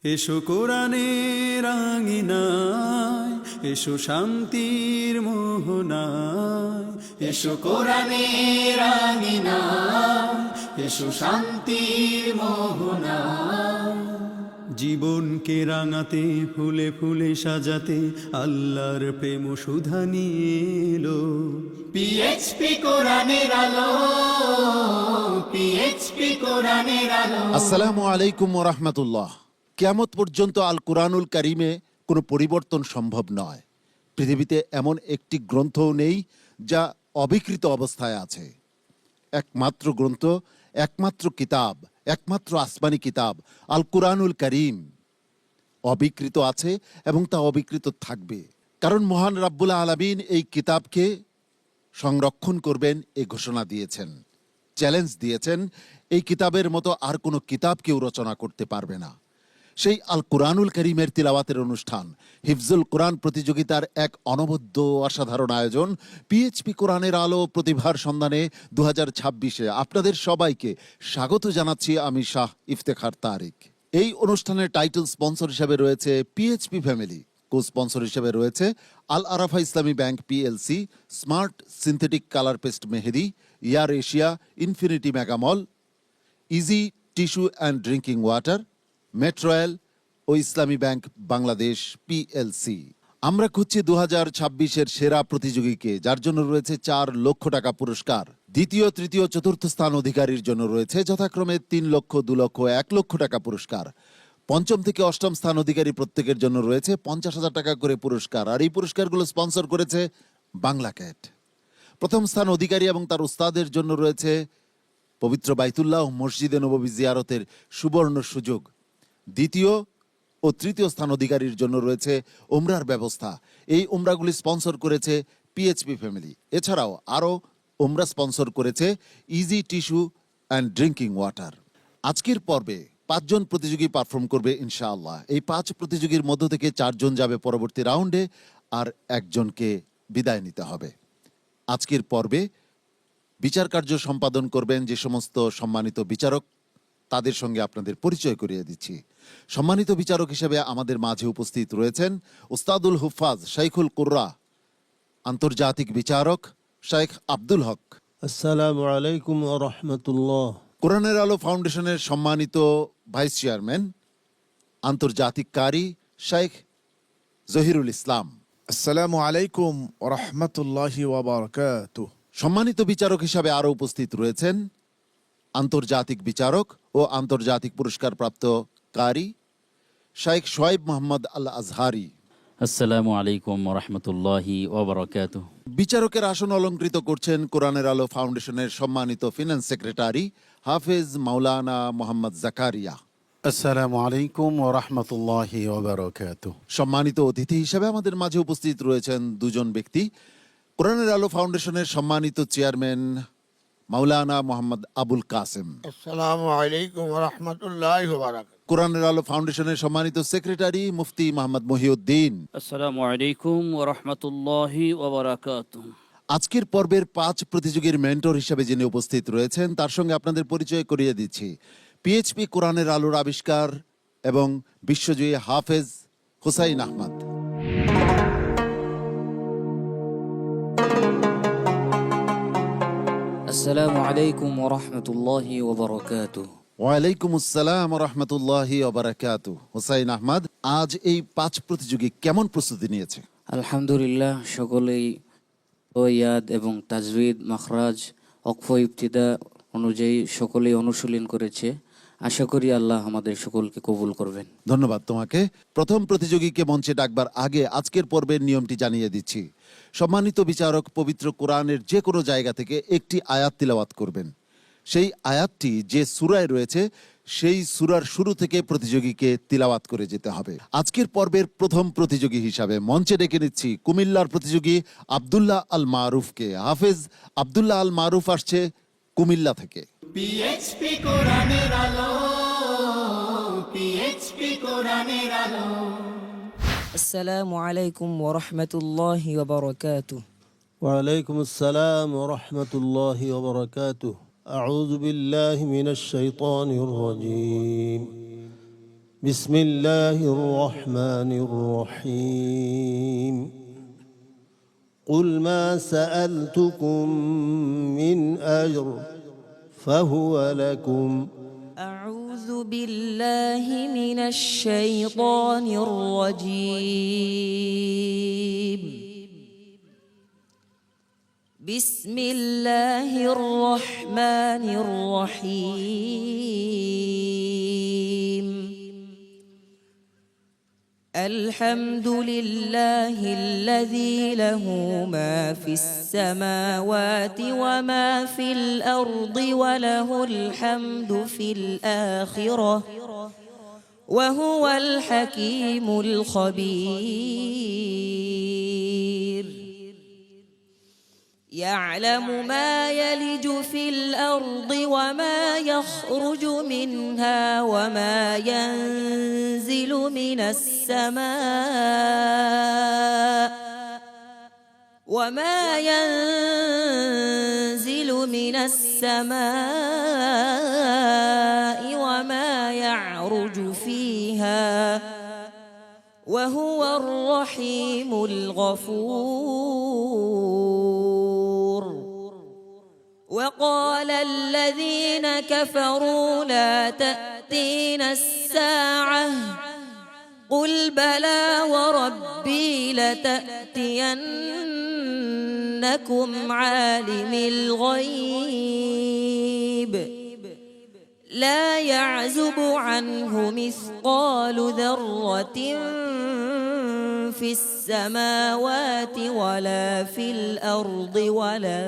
এসো কোরআনের আঙিনায়, এসো শান্তির মোহনায়, এসো কোরআনের আঙিনায়, এসো শান্তির মোহনায়। জীবনকে রাঙাতে, ফুলে ফুলে সাজাতে আল্লাহর প্রেম সুধা নিয়ে এলো পিএইচপি কোরআনের আলো, পিএইচপি কোরআনের আলো। আসসালামু আলাইকুম ওয়া রাহমাতুল্লাহ। কিয়ামত পর্যন্ত আল কুরআনুল কারীমে কোনো পরিবর্তন সম্ভব নয়। পৃথিবীতে এমন একটি গ্রন্থও নেই যা অবিকৃত অবস্থায় আছে। একমাত্র গ্রন্থ, একমাত্র কিতাব, একমাত্র আসমানি কিতাব আল কুরআনুল কারীম অবিকৃত আছে এবং তা অবিকৃত থাকবে। কারণ মহান রাব্বুল আলামিন এই কিতাবকে সংরক্ষণ করবেন এ ঘোষণা দিয়েছেন, চ্যালেঞ্জ দিয়েছেন। এই কিতাবের মতো আর কোনো কিতাব কেউ রচনা করতে পারবে না। সেই আল কুরআনুল কারীমের তিলাওয়াতের অনুষ্ঠান হিফজুল কোরআন প্রতিযোগিতার এক অনবদ্য অসাধারণ আয়োজন পিএইচপি কোরআনের আলো প্রতিভার সন্ধানে 2026-এ আপনাদের সবাইকে স্বাগত জানাচ্ছি। আমি শাহ ইফতেখার তারিক। এই অনুষ্ঠানের টাইটেল স্পন্সর হিসেবে রয়েছে পিএইচপি ফ্যামিলি, কো স্পন্সর হিসেবে রয়েছে Al Arafah Islami bank PLC, smart synthetic colour paste Mehedi, year Asia, Infinity Megamall, easy tissue and drinking water, মেট্রোয়েল ও ইসলামী ব্যাংক বাংলাদেশ পিএলসি। আমরা খুঁজছি 2026-এর সেরা প্রতিযোগীকে, যার জন্য রয়েছে 4 লক্ষ টাকা পুরস্কার। দ্বিতীয়, তৃতীয়, চতুর্থ স্থান অধিকারীর জন্য রয়েছে যথাক্রমে 3 লক্ষ, 2 লক্ষ, 1 লক্ষ টাকা পুরস্কার। পঞ্চম থেকে অষ্টম স্থান অধিকারী প্রত্যেকের জন্য রয়েছে 50,000 টাকা করে পুরস্কার। আর এই পুরস্কারগুলো স্পন্সর করেছে বাংলা ক্যাট। প্রথম স্থান অধিকারী এবং তার উস্তাদের জন্য রয়েছে পবিত্র বাইতুল্লাহ ও মসজিদে নববী জিয়ারতের সুবর্ণ সুযোগ। দ্বিতীয় ও তৃতীয় স্থান অধিকারীর জন্য রয়েছে ওমরার ব্যবস্থা। এই ওমরাগুলি স্পন্সর করেছে পিএইচপি ফ্যামিলি। এছাড়াও আরও ওমরা স্পন্সর করেছে easy tissue and drinking water. আজকের পর্বে 5 জন প্রতিযোগী পারফর্ম করবে ইনশাআল্লাহ। এই 5 প্রতিযোগীর মধ্য থেকে 4 জন যাবে পরবর্তী রাউন্ডে, আর একজনকে বিদায় নিতে হবে। আজকের পর্বে বিচার কার্য সম্পাদন করবেন যে সমস্ত সম্মানিত বিচারক, তাদের সঙ্গে আপনাদের পরিচয় করিয়ে দিচ্ছি। সম্মানিত বিচারক হিসেবে আমাদের মাঝে উপস্থিত রয়েছেন উস্তাদুল হুফাজ শাইখুল কুররা, আন্তর্জাতিক বিচারক শেখ আব্দুল হক। আসসালামু আলাইকুম ওয়া রাহমাতুল্লাহ। কোরআনের আলো ফাউন্ডেশনের সম্মানিত ভাইস চেয়ারম্যান, আন্তর্জাতিক কারি শেখ জহিরুল ইসলাম। আসসালামু আলাইকুম ওয়া রাহমাতুল্লাহি ওয়া বারাকাতুহু। সম্মানিত বিচারক হিসাবে আরও উপস্থিত রয়েছেন আন্তর্জাতিক বিচারক ও আন্তর্জাতিক পুরস্কারপ্রাপ্ত কারি শেখ শোয়েব মোহাম্মদ আল আজহারি। আসসালামু আলাইকুম ওয়া রাহমাতুল্লাহি ওয়া বারাকাতুহু। বিচারকের আসন অলঙ্কৃত করছেন কোরআনের আলো ফাউন্ডেশনের সম্মানিত ফিনান্স সেক্রেটারি হাফেজ মাওলানা মোহাম্মদ জাকারিয়া। আসসালামু আলাইকুম ওয়া রাহমাতুল্লাহি ওয়া বারাকাতুহু। সম্মানিত অতিথি হিসেবে আমাদের মাঝে উপস্থিত রয়েছেন 2 জন ব্যক্তি। কোরআনের আলো ফাউন্ডেশনের সম্মানিত চেয়ারম্যান মাওলানা মোহাম্মদ আবুল কাসেম। আসসালামু আলাইকুম ওয়া রাহমাতুল্লাহি ওয়া বারাকাতুহু। কোরআনের আলো ফাউন্ডেশনের সম্মানিত সেক্রেটারি মুফতি মোহাম্মদ মহিউদ্দিন। আসসালামু আলাইকুম ওয়া রাহমাতুল্লাহি ওয়া বারাকাতুহু। আজকের পর্বের 5 প্রতিযোগীর মেন্টর হিসেবে যিনি উপস্থিত রয়েছেন তার সঙ্গে আপনাদের পরিচয় করিয়ে দিচ্ছি। পিএইচপি কোরআনের আলোর আবিষ্কার এবং বিশ্বজয়ী হাফেজ হুসাইন আহমদ। আসসালামু আলাইকুম ওয়া রাহমাতুল্লাহি ওয়া বারাকাতুহু। ওয়ালাইকুম আসসালাম ওয়া রাহমাতুল্লাহি ওয়া বারাকাতুহু। হুসাইন আহমদ, আজ এই 5 প্রতিযোগী কেমন প্রস্তুতি নিয়েছে? আলহামদুলিল্লাহ, সকলেই ইয়াদ এবং তাজউইদ, মাখরাজ, ওকফ, ইবতিদা অনুযায়ী সকলেই অনুশীলন করেছে। আশা করি আল্লাহ আমাদের সকলকে কবুল করবেন। ধন্যবাদ তোমাকে। প্রথম প্রতিযোগীকে মঞ্চে ডাকবার আগে আজকের পর্বের নিয়মটি জানিয়ে দিচ্ছি। সম্মানিত বিচারক পবিত্র কোরআনের যে কোনো জায়গা থেকে একটি আয়াত তিলাওয়াত করবেন। সেই আয়াতটি যে সূরায় রয়েছে সেই সূরার শুরু থেকে প্রতিযোগীকে তিলাওয়াত করে যেতে হবে। আজকের পর্বের প্রথম প্রতিযোগী হিসাবে মঞ্চে ডেকে নিচ্ছি কুমিল্লার প্রতিযোগী আব্দুল্লাহ আল মারুফকে। হাফেজ আব্দুল্লাহ আল মারুফ আসছে কুমিল্লা থেকে। পিএইচপি কোরআনের আলো, পিএইচপি কোরআনের আলো। আসসালামু আলাইকুম ওয়া রাহমাতুল্লাহি ওয়া বারাকাতুহু। ওয়া আলাইকুম আসসালাম ওয়া রাহমাতুল্লাহি ওয়া বারাকাতুহু। আউযু বিল্লাহি মিনাশ শাইতানির রাজীম। بسم الله الرحمن الرحيم قل ما سألتكم من أجر فهو لكم أعوذ بالله من الشيطان الرجيم بسم الله الرحمن الرحيم الحمد لله الذي له ما في السماوات وما في الأرض وله الحمد في الآخرة وهو الحكيم الخبير يعلم ما يلج في الأرض وما يخرج منها وما ينزل من السماء وما يعرج فيها وهو الرحيم الغفور وقال الذين كفروا لا تأتينا الساعة قل بلى وربي لتأتينكم عالم الغيب لا يعزب عنه مثقال ذرة في السماوات ولا في الأرض ولا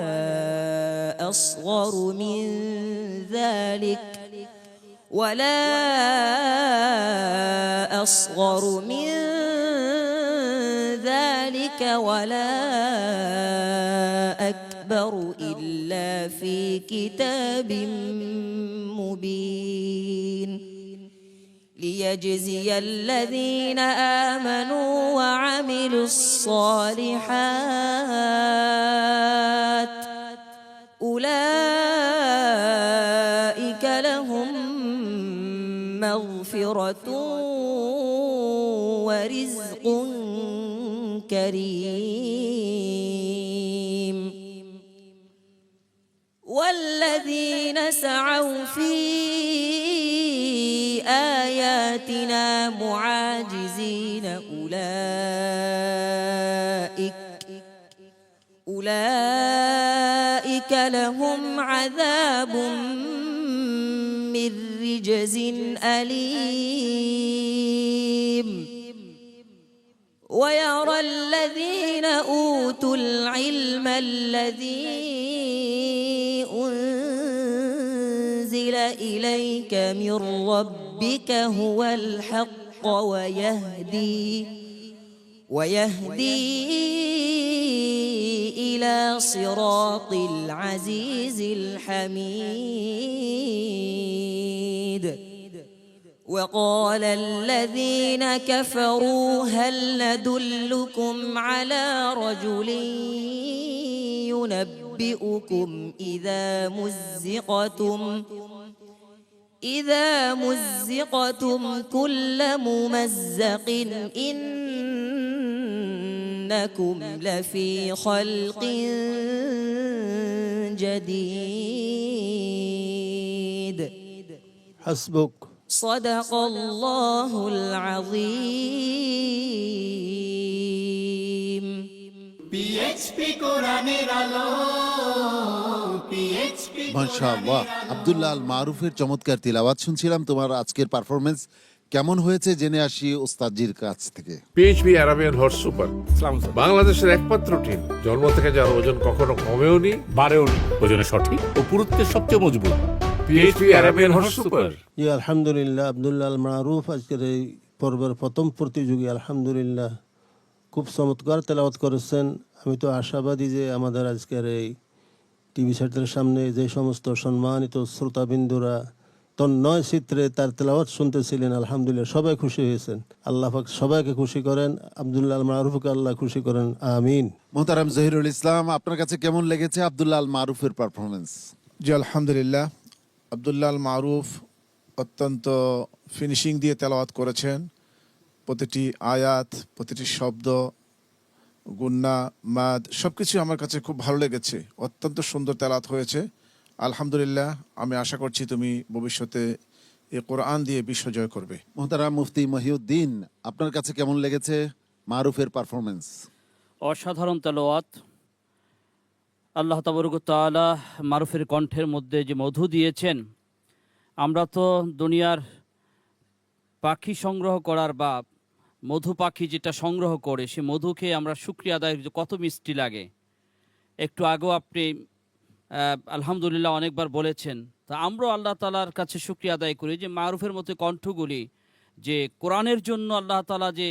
أصغر من ذلك ولا أكبر إلا في كتاب مبين ليجزي الذين آمنوا وعملوا الصالحات أولئك لهم مغفرة ورزق كريم والذين سعوا في آياتنا معاجزين أولئك لهم عذاب من رجز أليم ويرى الذين أوتوا العلم الذي أنزل إليك من ربك هو الحق ويهدي إلى صراط العزيز الحميد وقال الذين كفروا هل ندلكم على رجل ينبئكم إذا مزقتم كل ممزق إنكم لفي خلق جديد حسبك صدق الله العظيم পিএইচপি কোরআনের আলো পিএইচপি মাশাআল্লাহ, আব্দুল্লাহ আল মারুফের চমৎকার তিলাওয়াত শুনছিলাম। তোমার আজকের পারফরমেন্স কেমন হয়েছে জেনে আসি ওস্তাদজির কাছ থেকে। পিএইচপি অ্যারাবিয়ান হর্স সুপার বাংলাদেশের একমাত্র টিম জন্ম থেকে যার ওজন কখনো কমেও নি বাড়েও নি, ওজনে সঠিক ও পুরুত্বের সবচেয়ে মজবুত। PHP Arabian horse super. জি আলহামদুলিল্লাহ, আব্দুল্লাহ আল মারুফ আজকের এই পর্বের প্রথম প্রতিযোগী আলহামদুলিল্লাহ খুব চমৎকার তেলাওয়াত করেছেন। আমি তো আশাবাদী যে আমাদের আজকের এই টিভি সেটের সামনে যে সমস্ত সম্মানিত শ্রোতাবিন্দুরা তন্ময় চিত্রে তার তেলাওয়াত শুনতেছিলেন, আলহামদুলিল্লাহ সবাই খুশি হয়েছেন। আল্লাহ পাক সবাইকে খুশি করেন, আব্দুল্লাহ আল মারুফকে আল্লাহ খুশি করেন, আমিন। মোহতারাম জহিরুল ইসলাম, আপনার কাছে কেমন লেগেছে আব্দুল্লাহ আল মারুফের পারফরমেন্স? জি আলহামদুলিল্লাহ, আব্দুল্লাহ আল মারুফ অত্যন্ত ফিনিশিং দিয়ে তেলাওয়াত করেছেন। প্রতিটি আয়াত, প্রতিটি শব্দ, গুন্না, মাদ সবকিছু আমার কাছে খুব ভালো লেগেছে। অত্যন্ত সুন্দর তেলাওয়াত হয়েছে। আলহামদুলিল্লাহ, আমি আশা করছি তুমি ভবিষ্যতে এই কোরআন দিয়ে বিশ্বজয় করবে। মোহতারাম মুফতি মহিউদ্দিন, আপনার কাছে কেমন লেগেছে মারুফের পারফরমেন্স? অসাধারণ তেলাওয়াত। আল্লাহ তাবারক ওয়া তাআলা মারুফের কণ্ঠের মধ্যে যে মধু দিয়েছেন, আমরা তো দুনিয়ার পাখি সংগ্রহ করার বা মধু পাখি যেটা সংগ্রহ করে সে মধু খেয়ে আমরা শুকরিয়া আদায় কত মিষ্টি লাগে। একটু আগেও আপনি আলহামদুলিল্লাহ অনেকবার বলেছেন। তা আমরাও আল্লাহ তাআলার কাছে শুকরিয়া আদায় করি যে মারুফের মতো কণ্ঠগুলি যে কোরআনের জন্য আল্লাহ তাআলা যে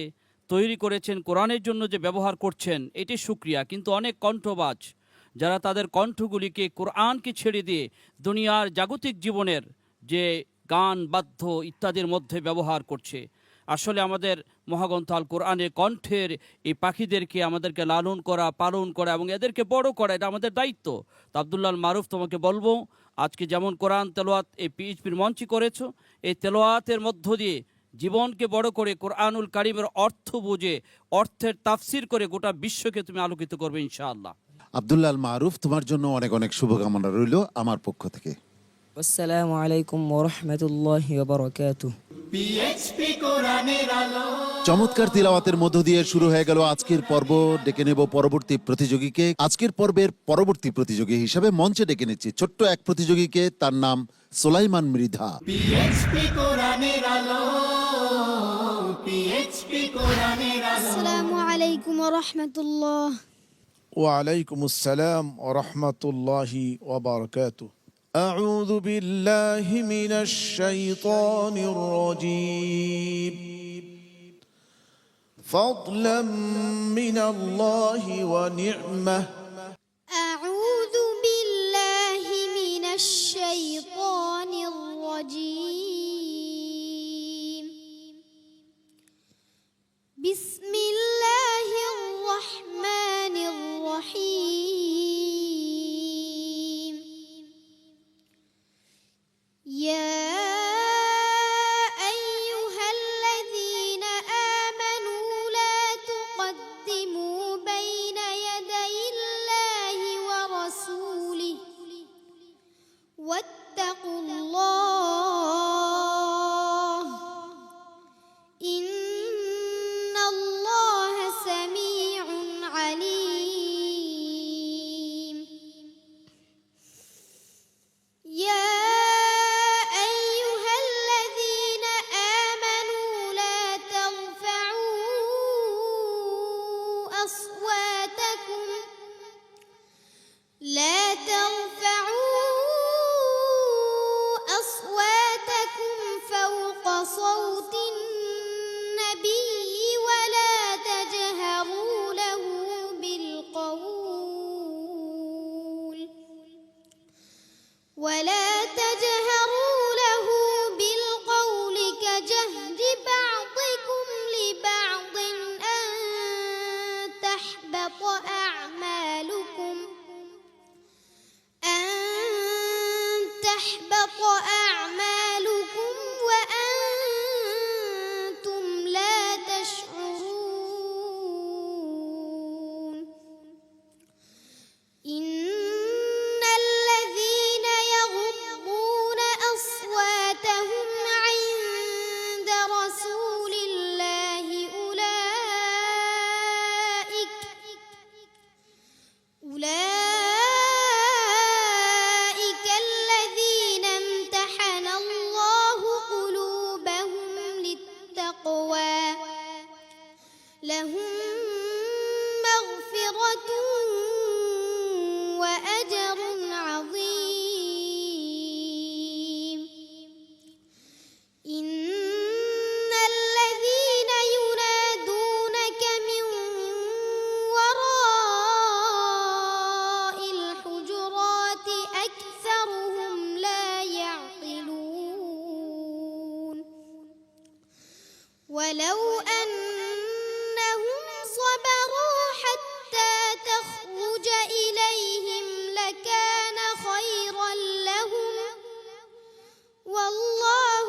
তৈরি করেছেন, কোরআনের জন্য যে ব্যবহার করছেন, এটি শুকরিয়া। কিন্তু অনেক কণ্ঠবাজ যারা তাদের কণ্ঠগুলিকে কোরআনকে ছেড়ে দিয়ে দুনিয়ার জাগতিক জীবনের যে গান, বাদ্য ইত্যাদির মধ্যে ব্যবহার করছে। আসলে আমাদের মহাগ্রন্থ আল কোরআনের কণ্ঠের এই পাখিদেরকে আমাদেরকে লালন করা, পালন করা এবং এদেরকে বড় করা, এটা আমাদের দায়িত্ব। তো আব্দুল্লাহ মারুফ, তোমাকে বলবো আজকে যেমন কোরআন তেলাওয়াত এই পিএইচপির মঞ্চে করেছো, এই তেলাওয়াতের মধ্য দিয়ে জীবনকে বড় করে কোরআনুল কারীমের অর্থ বুঝে, অর্থের তাফসির করে গোটা বিশ্বকে তুমি আলোকিত করবে ইনশাআল্লাহ। আব্দুল্লাহ মারুফ, তোমার জন্য অনেক অনেক শুভকামনা রইল আমার পক্ষ থেকে। আসসালামু আলাইকুম ওয়া রাহমাতুল্লাহি ওয়া বারাকাতুহু। পিএইচপি কোরআনের আলো। চমৎকার তিলাওয়াতের মধ্য দিয়ে শুরু হয়ে গেল আজকের পর্ব। ডেকে নেব পরবর্তী প্রতিযোগীকে। আজকের পর্বের পরবর্তী প্রতিযোগী হিসাবে মঞ্চে ডেকে নিচ্ছি ছোট্ট এক প্রতিযোগীকে, তার নাম সুলাইমান মৃধা। পিএইচপি কোরআনের আলো। পিএইচপি কোরআনের আলো। আসসালামু আলাইকুম ওয়া রাহমাতুল্লাহ। ওয়ালাইকুম আসসালাম ওয়া রাহমাতুল্লাহি ওয়া বারাকাতুহু। أعوذ بالله من الشيطان الرجيم فضلا من الله ونعمة. أعوذ بالله من الشيطان الرجيم. بسم الله الرحمن الرحيم. يا أيها الذين آمنوا لا تقدموا بين يدي الله ورسوله واتقوا الله إن الله سميع عليم. يا لا ترفعوا أصواتكم فوق صوت النبي ولا تجهروا له بالقول كجهر بعضكم لبعض أن تحبط أعمالكم وأنتم لا تشعرون. إن الذين يغضون أصواتهم عند رسول الله أولئك الذين امتحن الله قلوبهم للتقوى لهم مغفرة وأجر عظيم. إن الذين ينادونك من وراء الحجرات أكثرهم لا يعقلون. ولو أنهم صبروا حتى تخرج إليهم لكان خيرا لهم والله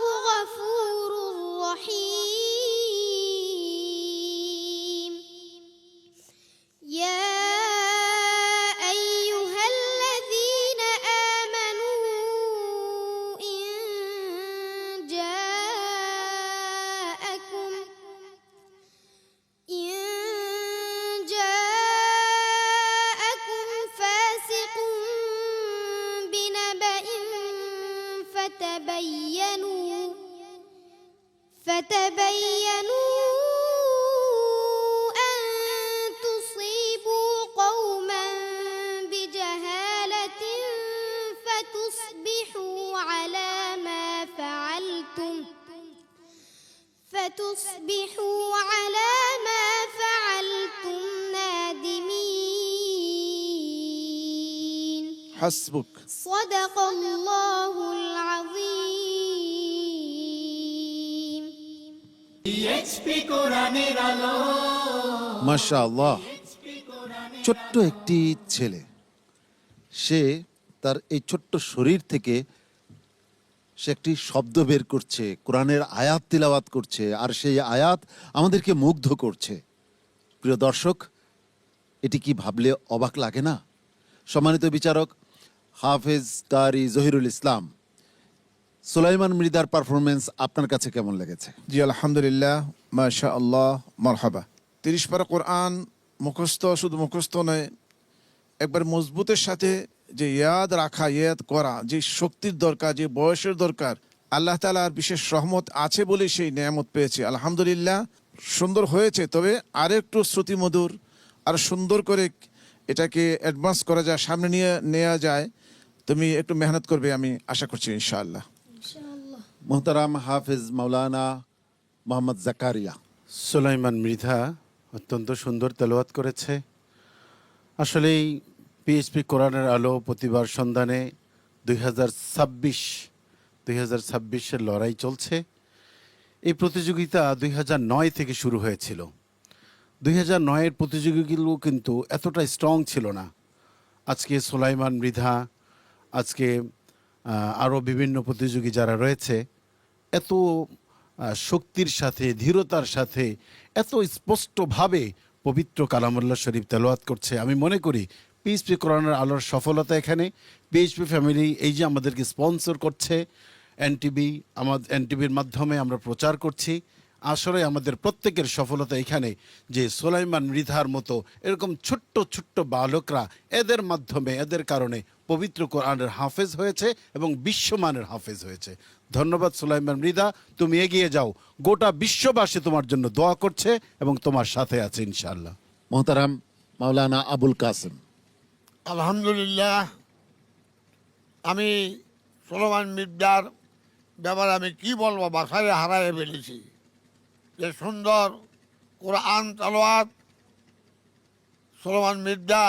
تصبحوا على ما فعلتم نادمين হাসবুক। صدق الله العظيم পিএইচপি কোরআনের আলো মাশাআল্লাহ, ছোট্ট একটি ছেলে, সে তার এই ছোট্ট শরীর থেকে সে একটি শব্দ বের করছে, কোরআনের আয়াত তিলাওয়াত করছে, আর সেই আয়াত আমাদেরকে মুগ্ধ করছে। প্রিয় দর্শক, এটি কি ভাবলে অবাক লাগে না? সম্মানিত বিচারক হাফেজ কারি জহিরুল ইসলাম, সুলাইমান মৃধার পারফরমেন্স আপনার কাছে কেমন লেগেছে? জি আলহামদুলিল্লাহ, মাশা আল্লাহ, মারহাবা। 30 পারা কোরআন মুখস্থ, শুধু মুখস্থ নয়, একবার মজবুতের সাথে যে ইয়াদ রাখা, ইয়াদ করা, যে শক্তির দরকার, যে বয়সের দরকার, আল্লাহ তাআলার বিশেষ রহমত আছে বলে সেই নেয়ামত পেয়েছে। আলহামদুলিল্লাহ, সুন্দর হয়েছে। তবে আরেকটু শ্রুতিমধুর, আর সুন্দর করে এটাকে অ্যাডভান্স করা যায়, সামনে নিয়ে নেওয়া যায়। তুমি একটু মেহনত করবে, আমি আশা করছি ইনশাআল্লাহ। মোহতারাম হাফেজ মাওলানা মোহাম্মদ জাকারিয়া। সুলাইমান মৃধা অত্যন্ত সুন্দর তেলাওয়াত করেছে। আসলেই পিএইচপি কোরআনের আলো প্রতিবার সন্ধানে 2026-এর লড়াই চলছে। এই প্রতিযোগিতা 2009 থেকে শুরু হয়েছিল। 2009-এর প্রতিযোগীগুলো কিন্তু এতটা স্ট্রং ছিল না। আজকে সুলাইমান মৃধা, আজকে আরও বিভিন্ন প্রতিযোগী যারা রয়েছে, এত শক্তির সাথে, ধীরতার সাথে, এত স্পষ্টভাবে পবিত্র কালামুল্লাহ শরীফ তেলাওয়াত করছে। আমি মনে করি পিএইচপি কোরআনের আলোর সফলতা এখানে। পিএইচপি ফ্যামিলি এই যে আমাদেরকে স্পন্সর করছে, এনটিভির মাধ্যমে আমরা প্রচার করছি, আসলে আমাদের প্রত্যেকের সফলতা এখানে যে সুলাইমান মৃধার মতো এরকম ছোট্ট ছোট্ট বালকরা, এদের মাধ্যমে, এদের কারণে পবিত্র কোরআনের হাফেজ হয়েছে এবং বিশ্বমানের হাফেজ হয়েছে। ধন্যবাদ সুলাইমান মৃধা, তুমি এগিয়ে যাও। গোটা বিশ্ববাসী তোমার জন্য দোয়া করছে এবং তোমার সাথে আছে ইনশাআল্লাহ। মোহতারাম মাওলানা আবুল কাসেম। আলহামদুলিল্লাহ, আমি সুলাইমান মৃধার ব্যাপারে আমি কি বলবো, বাসায় হারায় ফেলেছি। যে সুন্দর কোরআন তেলাওয়াত, সুলাইমান মৃধা,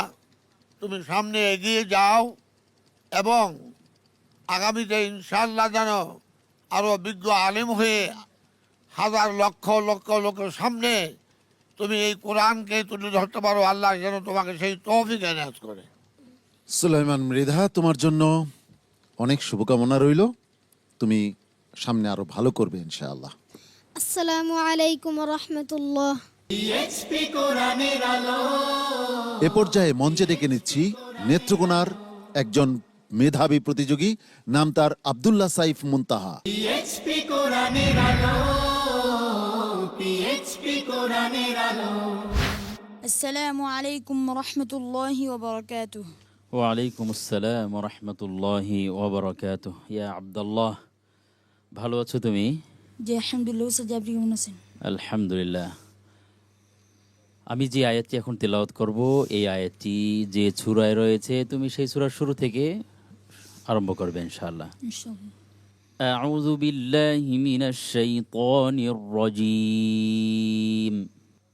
তুমি সামনে এগিয়ে যাও এবং আগামীতে ইনশাআল্লাহ যেন আরও বিজ্ঞ আলিম হয়ে হাজার লক্ষ লক্ষ লোকের সামনে তুমি এই কোরআনকে তুলে ধরতে পারো। আল্লাহ যেন তোমাকে সেই তৌফিক এনায়েত করে। সুলাইমান মৃধা, তোমার জন্য অনেক শুভকামনা রইল, তুমি সামনে আরো ভালো করবে ইনশাআল্লাহ। আসসালামু আলাইকুম রহমতুল্লাহ পিএইচপি কোরআনের আলো এ পর্যায়ে মঞ্চে ডেকে নিচ্ছি নেত্রকোনার একজন মেধাবী প্রতিযোগী, নাম তার আব্দুল্লাহ সাইফ মুনতাহা। পিএইচপি কোরআনের আলো পিএইচপি কোরআনের আলো আসসালামু আলাইকুম রহমতুল্লাহি ওয়া বারাকাতুহু। ওয়ালাইকুম আসসালাম রহমতুল্লাহি ওবরাকাতুহ। ইয়া আব্দুল্লাহ, ভালো আছো তুমি? জি আলহামদুলিল্লাহ, স্যার আপনি কেমন আছেন? আলহামদুলিল্লাহ। আমি যে আয়াতটি এখন তেলাওয়াত করব, এই আয়াতটি যে সূরায় রয়েছে, তুমি সেই সূরার শুরু থেকে আরম্ভ করবে ইনশাআল্লাহ। ইনশাআল্লাহ। আউযু বিল্লাহি মিনাশ শাইতানির রাজীম।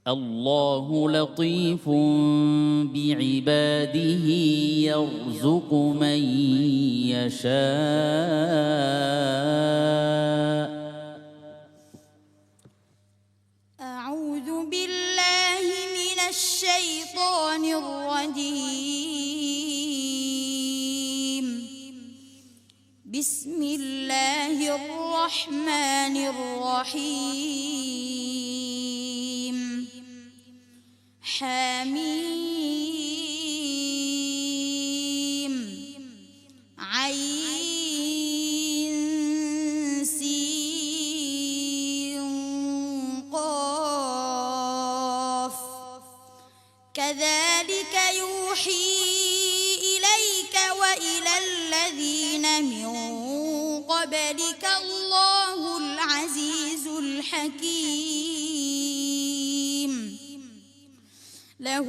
আল্লাহু লাতীফুন বিইবাদিহি ইয়ারযুকু মান ইয়াশা। أعوذ بالله من الشيطان الرجيم. بسم الله الرحمن الرحيم. حميم عين سين قاف. كذلك يوحي إليك وإلى الذين من قبلك الله العزيز الحكيم. له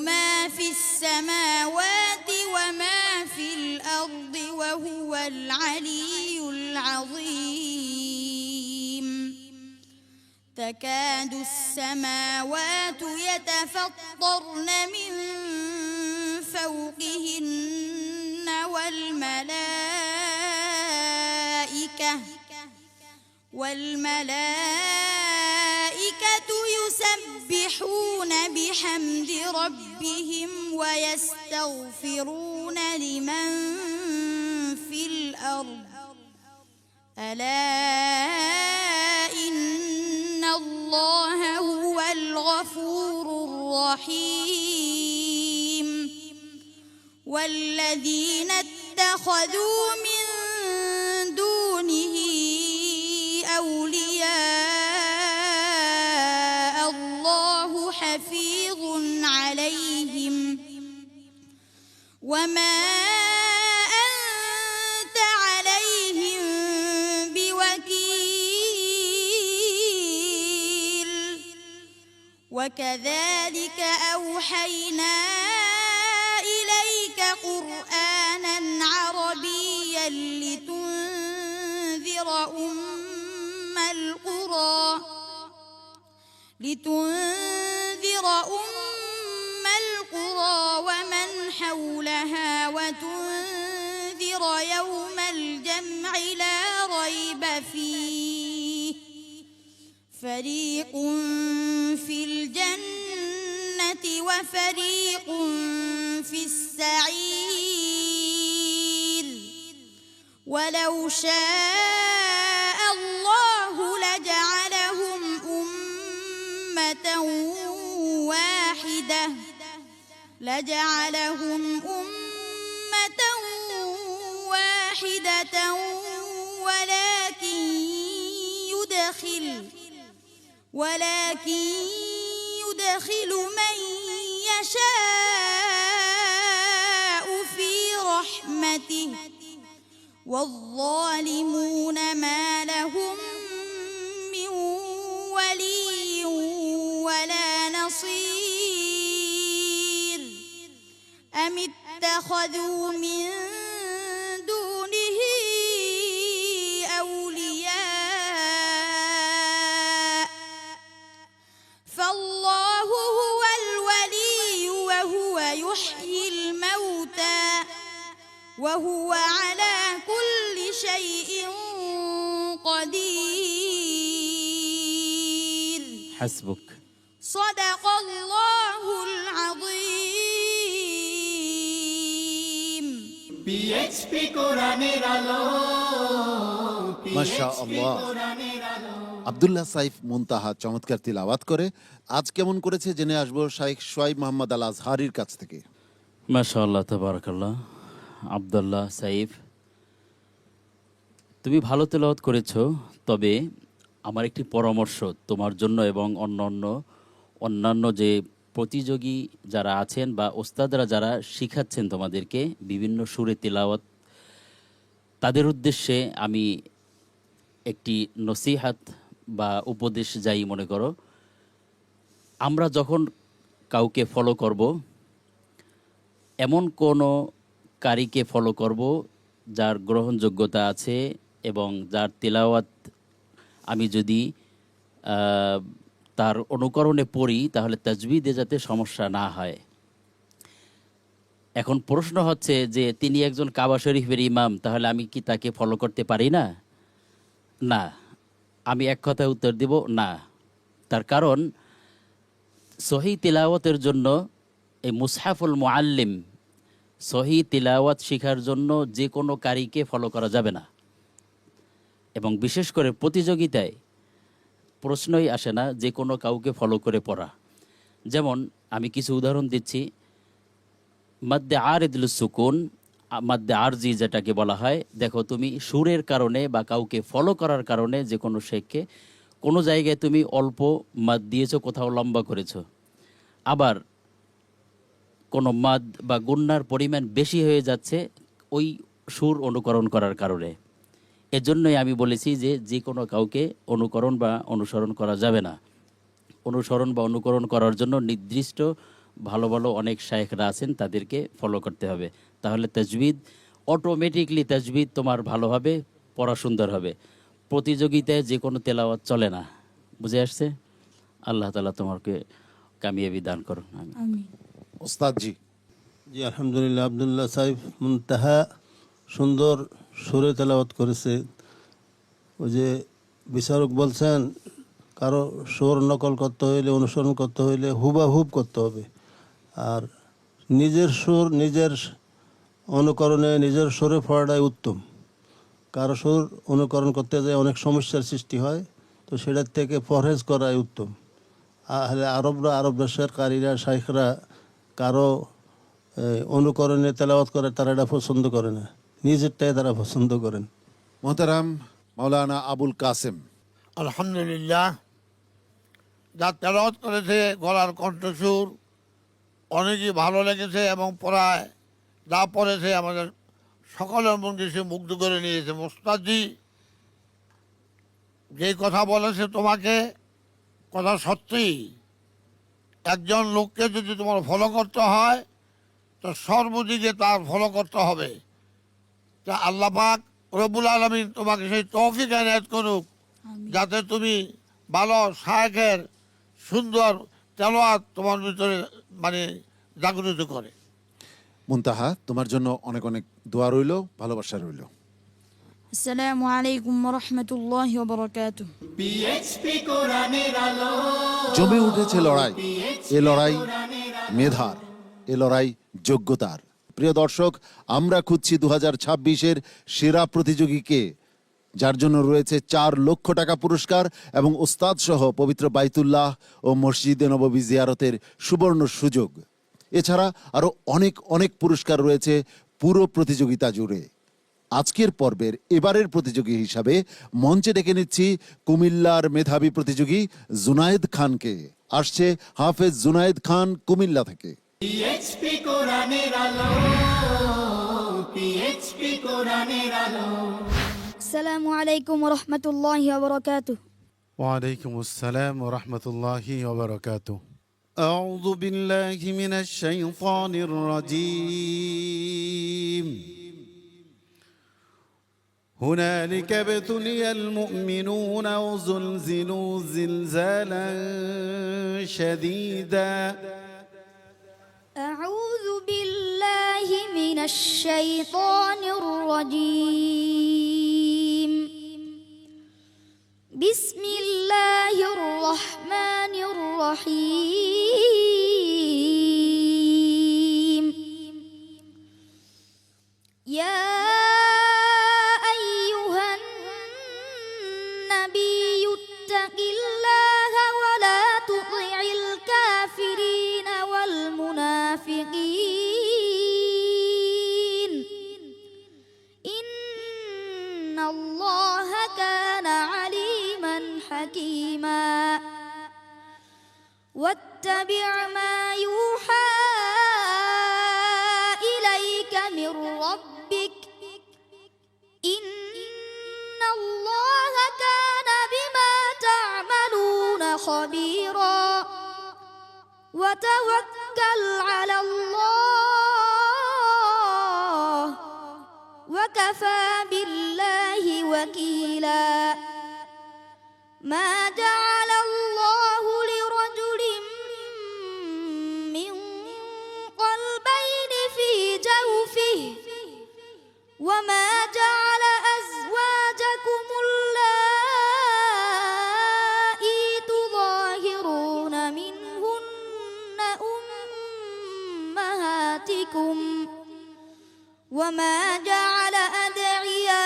ما في السماوات وما في الأرض وهو العلي العظيم. تكاد السماوات يتفطرن من فوقهن والملائكة يسبحون بحمد ربهم ويستغفرون لمن في الأرض ألا إن الله هو الغفور الرحيم والذين اتخذوا من دونه أولياء الله حفيظ عليهم وما أنت عليهم بوكيل وكذلك أوحينا إليك قرآنا عربيا لتنذر أم القرى ومن حولها وتنذر يوم الجمع لا ريب فيه فريق في الجنة وفريق في السعير ولو شاء الله لجعلهم أمة واحدة ولكن يدخل من يشاء في رحمته والظالمون ما لهم من ولي ولا نصير أم اتخذوا من دونه أولياء فالله هو الولي وهو يحيي الموتى وهو على كل شيء قدير حسبك صدق الله العظيم PHP কোরআনের আলো মাশা আল্লাহ। আব্দুল্লাহ সাইফ মুনতাহা চমৎকার তিলাওয়াত করে। আজ কেমন করেছে জেনে আসবো শাইখ সোয়াইব মোহাম্মদ আল আজহারির কাছ থেকে। মাশাআল্লাহ তাবারাকাল্লাহ। আব্দুল্লাহ সাইফ, তুমি ভালো তেলাওয়াত করেছো, তবে আমার একটি পরামর্শ তোমার জন্য এবং অন্যান্য যে প্রতিযোগী যারা আছেন বা ওস্তাদরা যারা শিখাচ্ছেন তোমাদেরকে বিভিন্ন সুরে তিলাওয়াত, তাদের উদ্দেশ্যে আমি একটি নসিহাত বা উপদেশ যাই মনে করো। আমরা যখন কাউকে ফলো করব, এমন কোনো কারিকে ফলো করব যার গ্রহণযোগ্যতা আছে এবং যার তিলাওয়াত আমি যদি তার অনুকরণে পড়ি তাহলে তাজবিদে যাতে সমস্যা না হয়। এখন প্রশ্ন হচ্ছে যে তিনি একজন কাবা শরীফের ইমাম, তাহলে আমি কি তাকে ফলো করতে পারি না? না, আমি এক কথায় উত্তর দিব না। তার কারণ সহি তিলাওয়াতের জন্য এই মুসহাফুল মুআল্লিম, সহি তিলাওয়াত শেখার জন্য যে কোনো কারিকে ফলো করা যাবে না। এবং বিশেষ করে প্রতিযোগিতায় প্রশ্নই আসে না যে কোনো কাউকে ফলো করে পড়া। যেমন আমি কিছু উদাহরণ দিচ্ছি। মাদ্দে আরিদুল সুকুন, মাদ্দে আরজি যেটাকে বলা হয়, দেখো তুমি সুরের কারণে বা কাউকে ফলো করার কারণে যে কোনো শেখকে কোনো জায়গায় তুমি অল্প মাদ দিয়েছো, কোথাও লম্বা করেছো, আবার কোনো মাদ বা গুন্নার পরিমাণ বেশি হয়ে যাচ্ছে ওই সুর অনুকরণ করার কারণে। এজন্যই আমি বলেছি যে যে কোনো কাউকে অনুকরণ বা অনুসরণ করা যাবে না। অনুসরণ বা অনুকরণ করার জন্য নির্দিষ্ট ভালো ভালো অনেক শায়েখরা আছেন, তাদেরকে ফলো করতে হবে। তাহলে তাজবিদ অটোমেটিকলি তাজবিদ তোমার ভালো হবে, পড়া সুন্দর হবে। প্রতিযোগিতায় যে কোনো তেলাওয়াত চলে না। বুঝে আসছে? আল্লাহ তাআলা তোমাকে কামিয়াবি দান করুন। আমিন। ওস্তাদ জি। জি আলহামদুলিল্লাহ, আবদুল্লাহ সাইফ মুনতাহা সুন্দর সুরে তেলাওয়াত করেছে। ওই যে বিচারক বলছেন কারো সুর নকল করতে হইলে, অনুসরণ করতে হইলে হুবাহুব করতে হবে, আর নিজের সুর নিজের অনুকরণে নিজের সুরে পড়াটাই উত্তম। কারো সুর অনুকরণ করতে যায় অনেক সমস্যার সৃষ্টি হয়, তো সেটার থেকে পরহেজ করাই উত্তম। আরব দেশের কারীরা শাইখরা কারো অনুকরণে তেলাওয়াত করে, তারা এটা পছন্দ করে না, নিজেরটাই তারা পছন্দ করেন। মোহতারাম মাওলানা আবুল কাসেম। আলহামদুলিল্লাহ, যা তেলাওয়াত করেছে গলার কণ্ঠসুর অনেকই ভালো লেগেছে এবং পড়ায় যা পড়েছে আমাদের সকলের মধ্যে সে মুগ্ধ করে নিয়েছে। মোস্তাদজি যে কথা বলেছে তোমাকে, কথা সত্যি। একজন লোককে যদি তোমার ফলো করতে হয় তো সর্বদিকে তার ফলো করতে হবে। তা আল্লাহ পাক রব্বুল আলামিন তোমাকে সেই তৌফিক এনায়েত করুক যাতে তুমি ভালো শায়েখের সুন্দর তেলাওয়াত তোমার ভিতরে মানে জাগ্রত করে। মুনতাহা, তোমার জন্য অনেক অনেক দোয়া রইল, ভালোবাসা রইল। আসসালামু আলাইকুম ওয়া রাহমাতুল্লাহি ওয়া বারাকাতুহু। পিএইচপি কোরআনের আলো, জমে উঠেছে লড়াই। এ লড়াই মেধার, এ লড়াই যোগ্যতার। প্রিয় দর্শক, আমরা খুঁজছি 2026-এর সেরা প্রতিযোগীকে, যার জন্য রয়েছে 4 লক্ষ টাকা পুরস্কার এবং ওস্তাদ সহ পবিত্র বাইতুল্লাহ ও মসজিদে নববী জিয়ারতের সুবর্ণ সুযোগ। এছাড়া আরো অনেক অনেক পুরস্কার রয়েছে পুরো প্রতিযোগিতা জুড়ে। আজকের পর্বের এবারের প্রতিযোগী হিসাবে মঞ্চে ডেকে নিচ্ছি কুমিল্লার মেধাবী প্রতিযোগী জুনায়েদ খানকে। আসছে হাফেজ জুনায়েদ খান কুমিল্লা থেকে। পিএইচপি কোরআনের আলো, পিএইচপি কোরআনের আলো। আসসালামু আলাইকুম ওয়া রাহমাতুল্লাহি ওয়া বারাকাতুহু। ওয়ালাইকুম আসসালাম ওয়া রাহমাতুল্লাহি ওয়া বারাকাতুহু। আউযু বিল্লাহি মিনাশ শাইতানির রাজীম। هنالك ابتلي المؤمنون وزلزلوا زلزالا شديدا. أعوذ بالله من الشيطان الرجيم. بسم الله الرحمن الرحيم. يا أيها النبي اتق الله ولا تطع الكافرين والمنافقين إن الله كان عليما حكيما. واتبع ما يوحى إليك من ربك إن الله كان بما تعملون خبيرا. وتوكل على الله وكفى بالله وكيلا. ما جعل الله لرجل من قلبين في جوفه وما جعل أزواجكم اللائي تظاهرون منهن أمهاتكم وما جعل أدعياءكم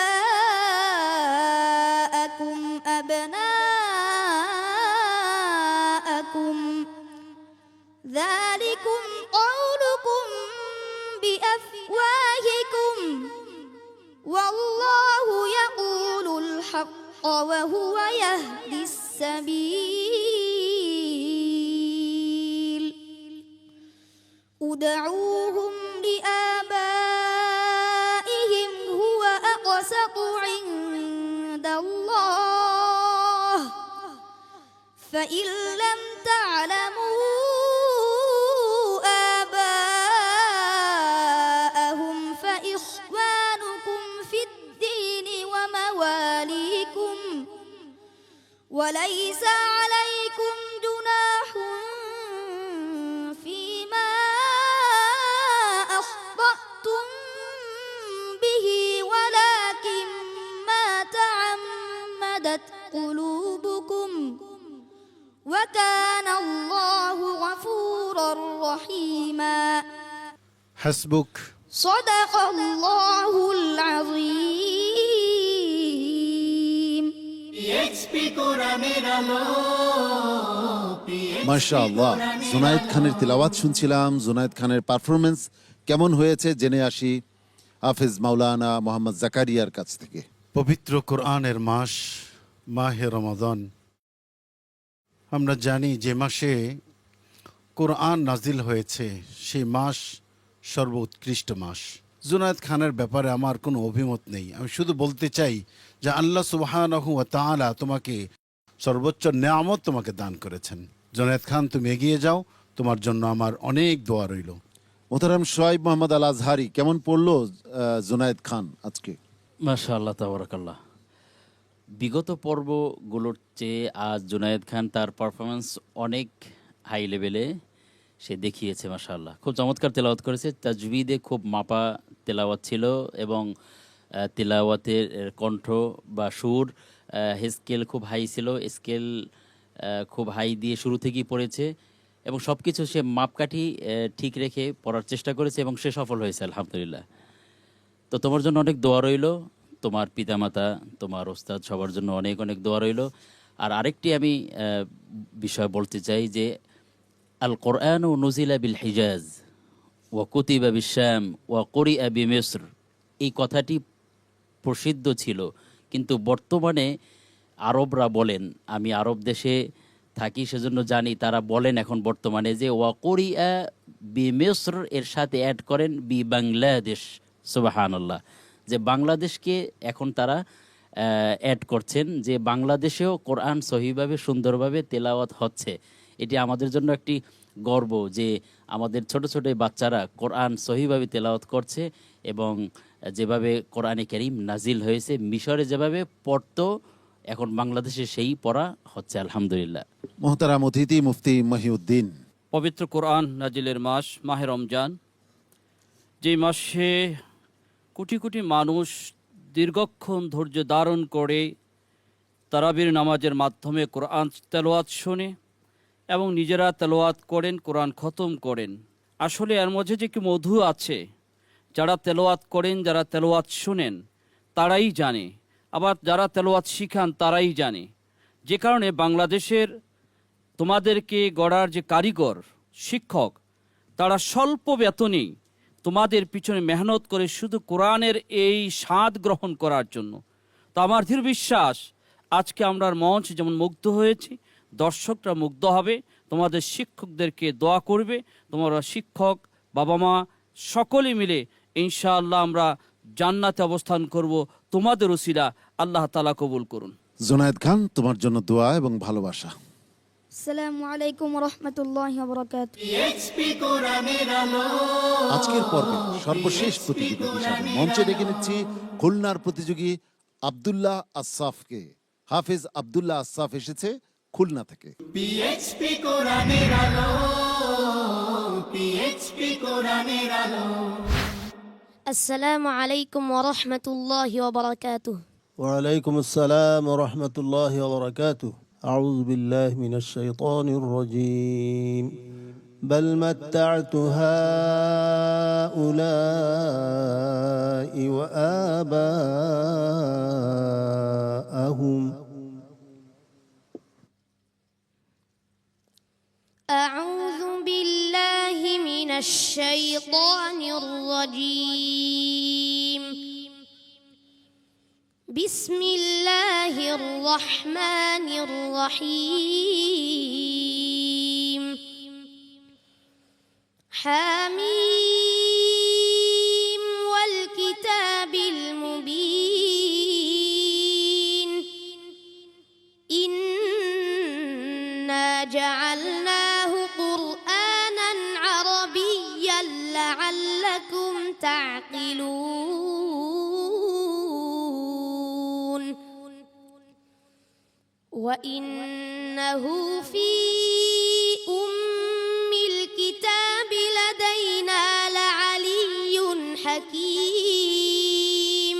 أبناءكم ذلكم قولكم بأفواهكم والله يقول الحق وهو يهدي السبيل. ادعوهم لآبائهم هو أقسط عند الله فإن لم تعلموا آباءهم فإخوانكم في الدين ومواليكم وليس عليكم جناح رحيما হাসবুক। صدق الله العظيم পিএইচপি কোরআনের আলো মাশাআল্লাহ, জুনায়েদ খানের তিলাওয়াত শুনছিলাম। জুনায়েদ খানের পারফরমেন্স কেমন হয়েছে জেনে আসি হাফেজ মাওলানা মোহাম্মদ জাকারিয়ার কাছ থেকে। পবিত্র কোরআনের মাস মাহে রমাদান। আমরা জানি যে মাসে কোরআন নাজিল হয়েছে সেই মাস সর্বোৎকৃষ্ট মাস। জুনায়েদ খানের ব্যাপারে আমার কোনো অভিমত নেই। আমি শুধু বলতে চাই যে আল্লাহ সুবহানাহু ওয়া তাআলা তোমাকে সর্বোচ্চ নেয়ামত তোমাকে দান করেছেন। জুনায়েদ খান, তুমি এগিয়ে যাও, তোমার জন্য আমার অনেক দোয়া রইল। মোহতারাম সোহাইব মোহাম্মদ আল আজহারি, কেমন পড়লো জুনায়েদ খান আজকে? মাশাআল্লাহ তাবারাকাল্লাহ। বিগত পর্বগুলোর চেয়ে আজ জুনায়েদ খান তার পারফরমেন্স অনেক হাই লেভেলে সে দেখিয়েছে। মাশাআল্লাহ, খুব চমৎকার তেলাওয়াত করেছে। তাজবিদে খুব মাপা তেলাওয়াত ছিল এবং তেলাওয়াতের কণ্ঠ বা সুর স্কেল খুব হাই ছিল। স্কেল খুব হাই দিয়ে শুরু থেকেই পড়েছে এবং সব কিছু সে মাপকাঠি ঠিক রেখে পড়ার চেষ্টা করেছে এবং সে সফল হয়েছে আলহামদুলিল্লাহ। তো তোমার জন্য অনেক দোয়া রইল, তোমার পিতামাতা, তোমার ওস্তাদ, সবার জন্য অনেক অনেক দোয়া রইল। আর আরেকটি আমি বিষয় বলতে চাই যে আল কোরআন ও নজিলা বিল হিজাজ ওয়া কুতিবা বিশ-শাম ওয়া কুরিআ বিমিসর, এই কথাটি প্রসিদ্ধ ছিল, কিন্তু বর্তমানে আরবরা বলেন, আমি আরব দেশে থাকি সেজন্য জানি, তারা বলেন এখন বর্তমানে যে ওয়া কুরিআ বিমিসর এর সাথে অ্যাড করেন বি বাংলাদেশ। সুবহানাল্লাহ, যে বাংলাদেশকে এখন তারা অ্যাড করছেন, যে বাংলাদেশেও কোরআন সহিভাবে সুন্দরভাবে তেলাওয়াত হচ্ছে। এটি আমাদের জন্য একটি গর্ব যে আমাদের ছোট ছোট বাচ্চারা কোরআন সহিভাবে তেলাওয়াত করছে এবং যেভাবে কোরআনে কারীম নাজিল হয়েছে মিশরে যেভাবে পড়তো এখন বাংলাদেশে সেই পড়া হচ্ছে আলহামদুলিল্লাহ। মোহতারাম অতিথি মুফতি মহিউদ্দিন, পবিত্র কোরআন নাজিলের মাস মাহে রমজান, যে মাসে কোটি কোটি মানুষ দীর্ঘক্ষণ ধৈর্য ধারণ করে তারাবির নামাজের মাধ্যমে কোরআন তেলাওয়াত শোনে এবং নিজেরা তেলাওয়াত করেন, কোরআন খতম করেন। আসলে এর মধ্যে যে কি মধু আছে, যারা তেলাওয়াত করেন, যারা তেলাওয়াত শোনেন তারাই জানে, আবার যারা তেলাওয়াত শিখান তারাই জানে। যে কারণে বাংলাদেশের তোমাদেরকে গড়ার যে কারিগর শিক্ষক, তারা স্বল্প বেতনেই তোমাদের পিছনে মেহনত করে শুধু কোরআনের এই স্বাদ গ্রহণ করার জন্য। তো আমার দৃঢ় বিশ্বাস আজকে আমরা মঞ্চ যেমন মুগ্ধ হয়েছি, দর্শকরা মুগ্ধ হবে। তোমাদের শিক্ষকদেরকে দোয়া করবে, তোমরা শিক্ষক বাবা মা সকলে মিলে ইনশাআল্লাহ আমরা জান্নাতে অবস্থান করব তোমাদের উসিলা। আল্লাহ তাআলা কবুল করুন। জুনায়েদ খান, তোমার জন্য দোয়া এবং ভালোবাসা। আসসালামু আলাইকুম ওয়া রাহমাতুল্লাহি ওয়া বারাকাতুহু পিএইচপি কোরআনের আলো আজকের পর্বে সর্বশেষ প্রতিযোগী হিসাবে মঞ্চে ডেকে নিচ্ছি খুলনার প্রতিযোগী আব্দুল্লাহ আসাফকে। হাফেজ আব্দুল্লাহ আসাফ এসেছে খুলনা থেকে। পিএইচপি কোরআনের আলো পিএইচপি কোরআনের আলো আসসালামু আলাইকুম ওয়া রাহমাতুল্লাহি ওয়া বারাকাতুহু ওয়ালাইকুম আসসালাম ওয়া রাহমাতুল্লাহি ওয়া বারাকাতুহু। আউযু বিল্লাহি মিনাশ শাইতানির রাজীম। بل متعت هؤلاء وآباءهم أعوذ بالله من الشيطان الرجيم بسم الله الرحمن الرحيم حميم والكتاب المبين إنا جعلناه قرآنا عربيا لعلكم تعقلون وإنه في الكتاب لدينا لعلي حكيم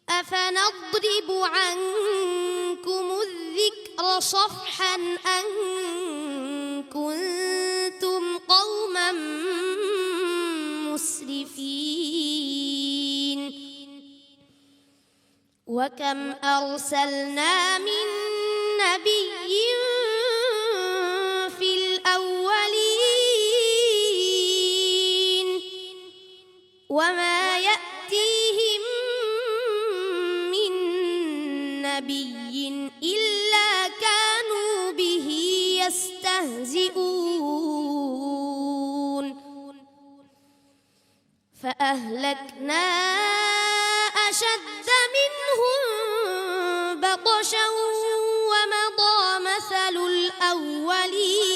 أفنضرب عنكم الذكر صفحا أن كنتم وكم أرسلنا من نبي في الأولين وما يأتيهم من نبي إلا كانوا به يستهزئون فأهلكنا أشد منهم بطشا ومضى مثل الأولين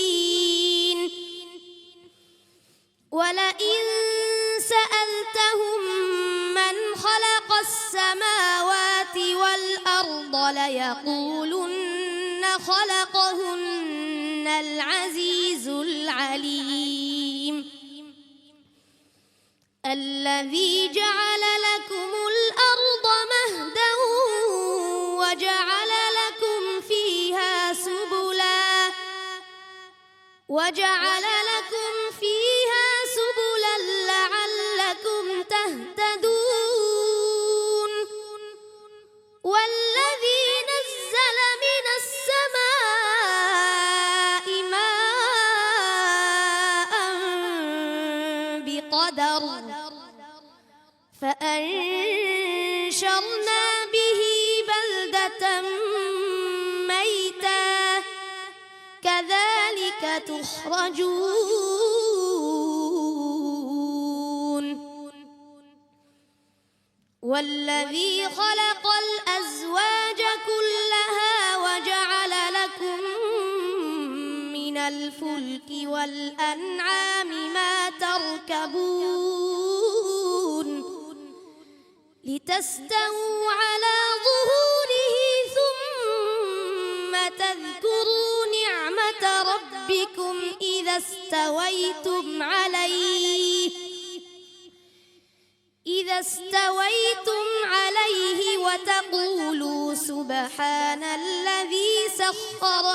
ولئن سألتهم من خلق السماوات والأرض ليقولن خلقهن العزيز العليم الذي جعل لكم الأرض مهدا وجعل لكم فيها سبلا لعلكم تهتدون والذي نزل من السماء ماء بقدر فأنشرنا به بلدة ميتا كذلك تخرجون والذي خلق الأزواج كلها وجعل لكم من الفلك والأنعام ما تركبون لتستووا على ظهوره ثم تذكروا نعمة ربكم إذا استويتم عليه وتقولوا سبحان الذي سخر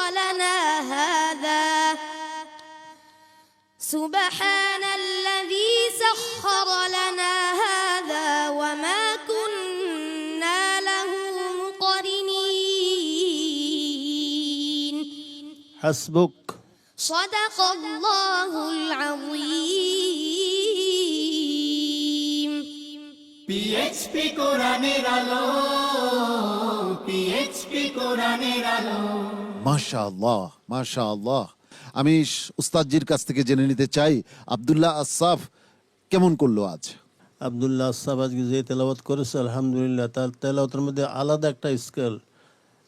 لنا هذا وما كنا له مقرنين حسبك صدق الله العظيم পিএইচপি কোরআনের আলো, পিএইচপি কোরআনের আলো। মাশাআল্লাহ, মাশাআল্লাহ। আমি উস্তাদজির কাছ থেকে জেনে নিতে চাই আব্দুল্লাহ আসসাফ কেমন করলো আজ? আব্দুল্লাহ আসসাফ আজকে যে তেলাওয়াত করেছে আলহামদুলিল্লাহ, তার তেলাওয়াতের মধ্যে আলাদা একটা স্কেল,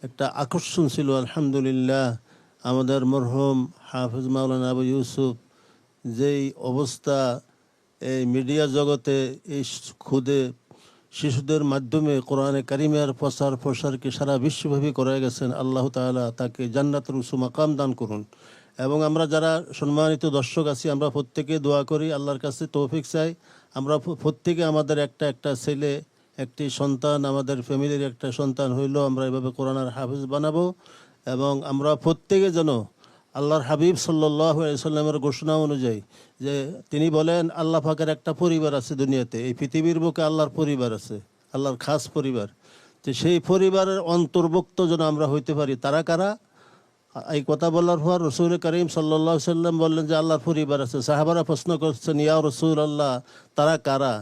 একটা আকর্ষণ ছিল আলহামদুলিল্লাহ। আমাদের মরহুম হাফিজ মাওলানা আবু ইউসুফ যেই অবস্থা এই মিডিয়া জগতে এই খুদে শিশুদের মাধ্যমে কোরআনে কারিমের প্রসারকে সারা বিশ্বব্যাপী করে গেছেন, আল্লাহ তাআলা তাকে জান্নাতুল উসু মাকাম দান করুন। এবং আমরা যারা সম্মানিত দর্শক আছি আমরা প্রত্যেকে দোয়া করি, আল্লাহর কাছে তৌফিক চাই। আমরা প্রত্যেকে আমাদের একটা ছেলে, একটি সন্তান, আমাদের ফ্যামিলির একটা সন্তান হইলেও আমরা এভাবে কোরআনের হাফিজ বানাবো। এবং আমরা প্রত্যেকে যেন আল্লাহর হাবিব সাল্লাল্লাহু আলাইহি সাল্লামের ঘোষণা অনুযায়ী যে তিনি বলেন আল্লাহ পাকের একটা পরিবার আছে দুনিয়াতে, এই পৃথিবীর বুকে আল্লাহর পরিবার আছে, আল্লাহর খাস পরিবার। তো সেই পরিবারের অন্তর্ভুক্ত যেন আমরা হইতে পারি। তারা কারা? এই কথা বলার পর রসুল করিম সাল্লাল্লাহু আলাইহি সাল্লাম বললেন যে আল্লাহর পরিবার আছে। সাহাবারা প্রশ্ন করছেন, ইয়া রাসূলুল্লাহ তারা কারা?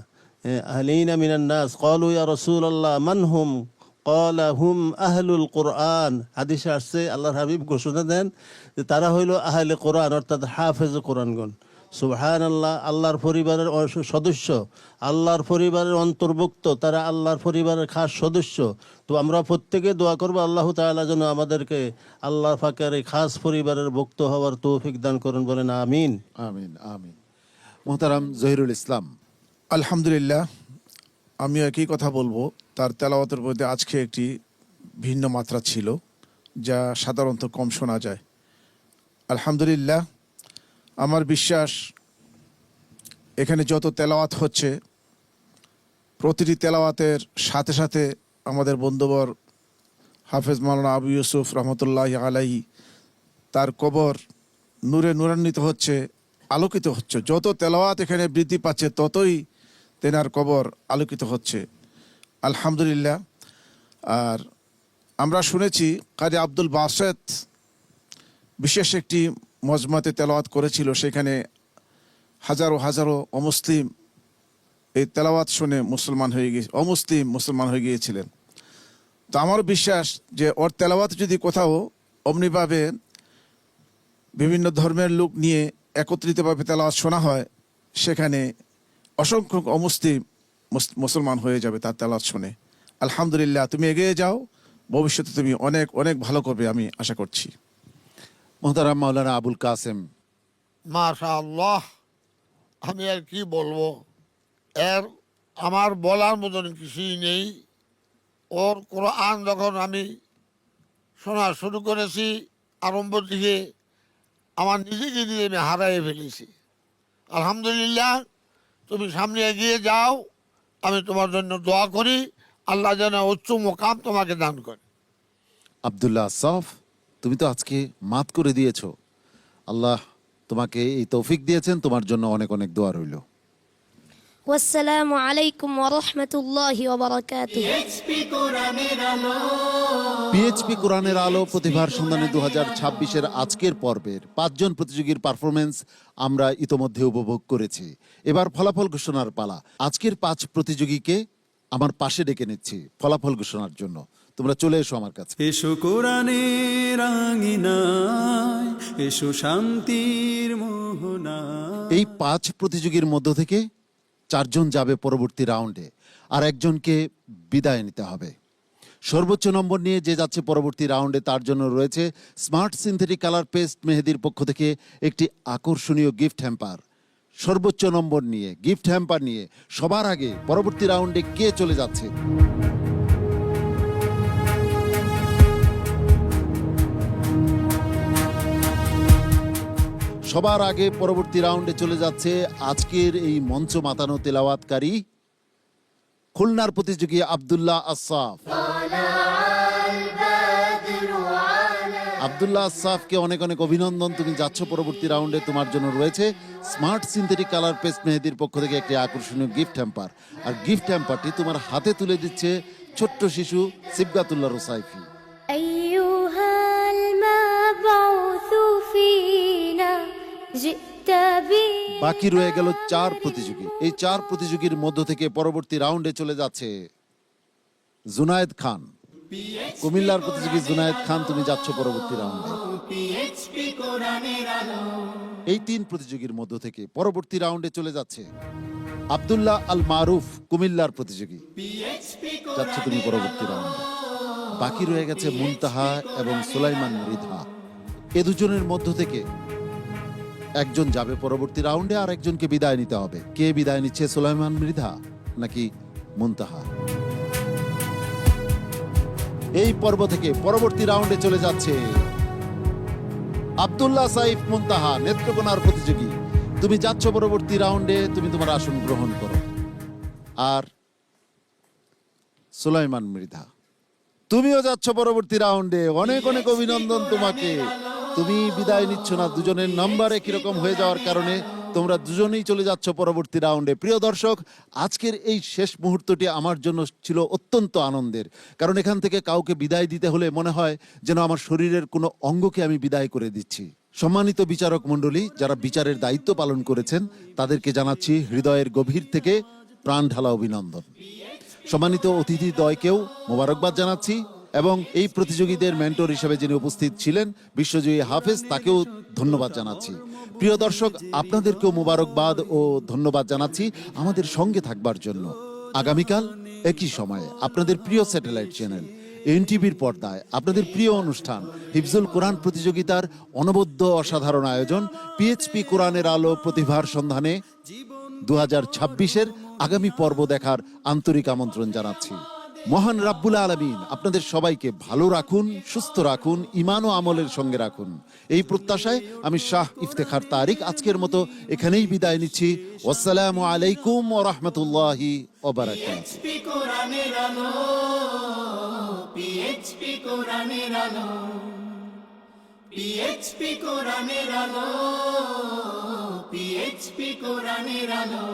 আহলিনা মিনান নাস ক্বালু ইয়া রাসূলুল্লাহ মান হুম? ক্বালা হুম আহলুল কোরআন। হাদিসে আসছে আল্লাহর হাবিব ঘোষণা দেন যে তারা হইল আহলে কোরআন, অর্থাৎ হাফেজ কোরআনগণ। সুবহানাল্লাহ, আল্লাহর পরিবারের সদস্য, আল্লাহর পরিবারের অন্তর্ভুক্ত, তারা আল্লাহর পরিবারের খাস সদস্য। তো আমরা প্রত্যেকে দোয়া করবো আল্লাহ তাআলা যেন আমাদেরকে আল্লাহ পাকের এই খাস পরিবারের ভুক্ত হওয়ার তৌফিক দান করুন, বলেন আমিন। আমিন আমিন। মোহতারাম জহিরুল ইসলাম, আলহামদুলিল্লাহ, আমি একই কথা বলবো, তার তেলাওয়াতের মধ্যে আজকে একটি ভিন্ন মাত্রা ছিল যা সাধারণত কম শোনা যায়। আলহামদুলিল্লাহ, আমার বিশ্বাস এখানে যত তেলাওয়াত হচ্ছে প্রতিটি তেলাওয়াতের সাথে সাথে আমাদের বন্ধুবর হাফেজ মাওলানা আবু ইউসুফ রহমতুল্লাহি আলাইহি তার কবর নূরে নূরান্বিত হচ্ছে, আলোকিত হচ্ছে। যত তেলাওয়াত এখানে বৃদ্ধি পাচ্ছে ততই তেনার কবর আলোকিত হচ্ছে। আলহামদুলিল্লাহ, আর আমরা শুনেছি কারি আব্দুল বাসেত বিশেষ একটি মজমাতে তেলাওয়াত করেছিল, সেখানে হাজারো হাজারো অমুসলিম এই তেলাওয়াত শুনে মুসলমান হয়ে গিয়েছিলেন। তো আমারও বিশ্বাস যে ওর তেলাওয়াত যদি কোথাও অমনিভাবে বিভিন্ন ধর্মের লোক নিয়ে একত্রিতভাবে তেলাওয়াত শোনা হয়, সেখানে অসংখ্য অমুসলিম মুসলমান হয়ে যাবে তার তেলাওয়াত শুনে। আলহামদুলিল্লাহ, তুমি এগিয়ে যাও, ভবিষ্যতে তুমি অনেক অনেক ভালো করবে আমি আশা করছি। মোহতারাম মাওলানা আবুল কাসেম। মাশাআল্লাহ, আমি আর কি বলবো, আমার বলার মতন কিছুই নেই। ওর কোরআন যখন আমি শোনা শুরু করেছি আরম্ভ থেকে, আমার নিজেকে নিজে আমি হারাই ফেলেছি। আলহামদুলিল্লাহ, তুমি সামনে এগিয়ে যাও, আমি তোমার জন্য দোয়া করি, আল্লাহ যেন উচ্চ মোকাম তোমাকে দান করে। আব্দুল্লাহ আসসাফ, তুমি তো আজকে মাত করে দিয়েছো। আল্লাহ তোমাকে এই তৌফিক দিয়েছেন, তোমার জন্য অনেক অনেক দোয়া রইল। ওয়াসসালামু আলাইকুম ওয়া রাহমাতুল্লাহি ওয়া বারাকাতুহু। পিএইচপি কোরআনের আলো প্রতিভার সন্ধানে 2026-এর আজকের পর্বের 5 জন প্রতিযোগীর পারফরমেন্স আমরা ইতোমধ্যে উপভোগ করেছি। এবার ফলাফল ঘোষণার পালা। আজকের 5 প্রতিযোগীকে আমার পাশে ডেকে নিচ্ছি ফলাফল ঘোষণার জন্য। তোমরা চলে এসো আমার কাছে। এসো কোরআনের আঙিনায়, এসো শান্তির মোহনায়। এই 5 প্রতিযোগীর মধ্য থেকে 4 জন যাবে পরবর্তী রাউন্ডে, আর একজনকে বিদায় নিতে হবে। সর্বোচ্চ নম্বর নিয়ে যে যাচ্ছে পরবর্তী রাউন্ডে, তার জন্য রয়েছে স্মার্ট সিনথেটিক কালার পেস্ট মেহেদির পক্ষ থেকে একটি আকর্ষণীয় গিফট হ্যাম্পার। সর্বোচ্চ নম্বর নিয়ে গিফট হ্যাম্পার নিয়ে সবার আগে পরবর্তী রাউন্ডে কে চলে যাচ্ছে? সবার আগে পরবর্তী রাউন্ডে চলে যাচ্ছে আজকের এই মঞ্চ মাতানো তেলাওয়াতকারী খুলনার প্রতিযোগী আব্দুল্লাহ আসসাফ। আব্দুল্লাহ আসসাফকে অনেক অনেক অভিনন্দন, তুমি যাচ্ছ পরবর্তী রাউন্ডে। তোমার জন্য রয়েছে স্মার্ট সিনথেটিক কালার পেস্ট মেহেদির পক্ষ থেকে একটি আকর্ষণীয় গিফট হ্যাম্পার। আর গিফট হ্যাম্পারটি তোমার হাতে তুলে দিচ্ছে ছোট্ট শিশু সিবগাতুল্লাহ রুসাইফি। বাকি রয়ে গেল 4 প্রতিযোগী। এই 4 প্রতিযোগীর মধ্য থেকে পরবর্তী রাউন্ডে চলে যাচ্ছে জুনায়েদ খান। কুমিল্লার প্রতিযোগী জুনায়েদ খান, তুমি যাচ্ছ পরবর্তী রাউন্ডে। এই 3 প্রতিযোগীর মধ্য থেকে পরবর্তী রাউন্ডে চলে যাচ্ছে আব্দুল্লাহ আল মারুফ, কুমিল্লার প্রতিযোগী, যাচ্ছ তুমি পরবর্তী রাউন্ডে। বাকি রয়ে গেছে মুনতাহা এবং সুলাইমান মৃধা। এ দুজনের মধ্য থেকে একজন যাবে পরবর্তী রাউন্ডে, আর একজনকে বিদায় নিতে হবে। কে বিদায় নিচ্ছে, সুলাইমান মৃধা নাকি মুনতাহা? এই পর্ব থেকে পরবর্তী রাউন্ডে চলে যাচ্ছে আব্দুল্লাহ সাইফ মুনতাহা, নেত্রকোনার প্রতিযোগী। তুমি যাচ্ছ পরবর্তী রাউন্ডে, তুমি তোমার আসন গ্রহণ করো। আর সুলাইমান মৃধা, তুমিও যাচ্ছ পরবর্তী রাউন্ডে। অনেক অনেক অভিনন্দন তোমাকে। তুমি বিদায় নিচ্ছ না, দুজনের নাম্বার একই রকম হয়ে যাওয়ার কারণে তোমরা দুজনেই চলে যাচ্ছ পরবর্তী রাউন্ডে। প্রিয় দর্শক, আজকের এই শেষ মুহূর্তটি আমার জন্য ছিল অত্যন্ত আনন্দের, কারণ এখান থেকে কাউকে বিদায় দিতে হলে মনে হয় যেন আমার শরীরের কোনো অঙ্গকে আমি বিদায় করে দিচ্ছি। সম্মানিত বিচারক মণ্ডলী, যারা বিচারের দায়িত্ব পালন করেছেন, তাদেরকে জানাচ্ছি হৃদয়ের গভীর থেকে প্রাণ ঢালা অভিনন্দন। সম্মানিত অতিথিদ্বয়কেও মোবারকবাদ জানাচ্ছি, এবং এই প্রতিযোগীদের মেন্টর হিসেবে যিনি উপস্থিত ছিলেন বিশ্বজয়ী হাফেজ, তাকেও ধন্যবাদ জানাচ্ছি। প্রিয় দর্শক, আপনাদেরকেও মোবারকবাদ ও ধন্যবাদ জানাচ্ছি আমাদের সঙ্গে থাকবার জন্য। আগামীকাল একই সময়ে আপনাদের প্রিয় স্যাটেলাইট চ্যানেল এনটিভির পর্দায় আপনাদের প্রিয় অনুষ্ঠান হিফজুল কোরআন প্রতিযোগিতার অনবদ্য অসাধারণ আয়োজন পিএইচপি কোরআনের আলো প্রতিভার সন্ধানে 2026-এর আগামী পর্ব দেখার আন্তরিক আমন্ত্রণ জানাচ্ছি। মহান রাব্বুল আলামিন আপনাদের সবাইকে ভালো রাখুন, সুস্থ রাখুন, ঈমান ও আমলের সঙ্গে রাখুন। এই প্রত্যাশায় আমি শাহ ইফতেখার তারিক আজকের মতো এখানেই বিদায় নিচ্ছি। আসসালামু আলাইকুম ওয়া রাহমাতুল্লাহি ওয়া বারাকাতুহু। পিএইচপি কোরআনের আলো, পিএইচপি কোরআনের আলো, পিএইচপি কোরআনের আলো।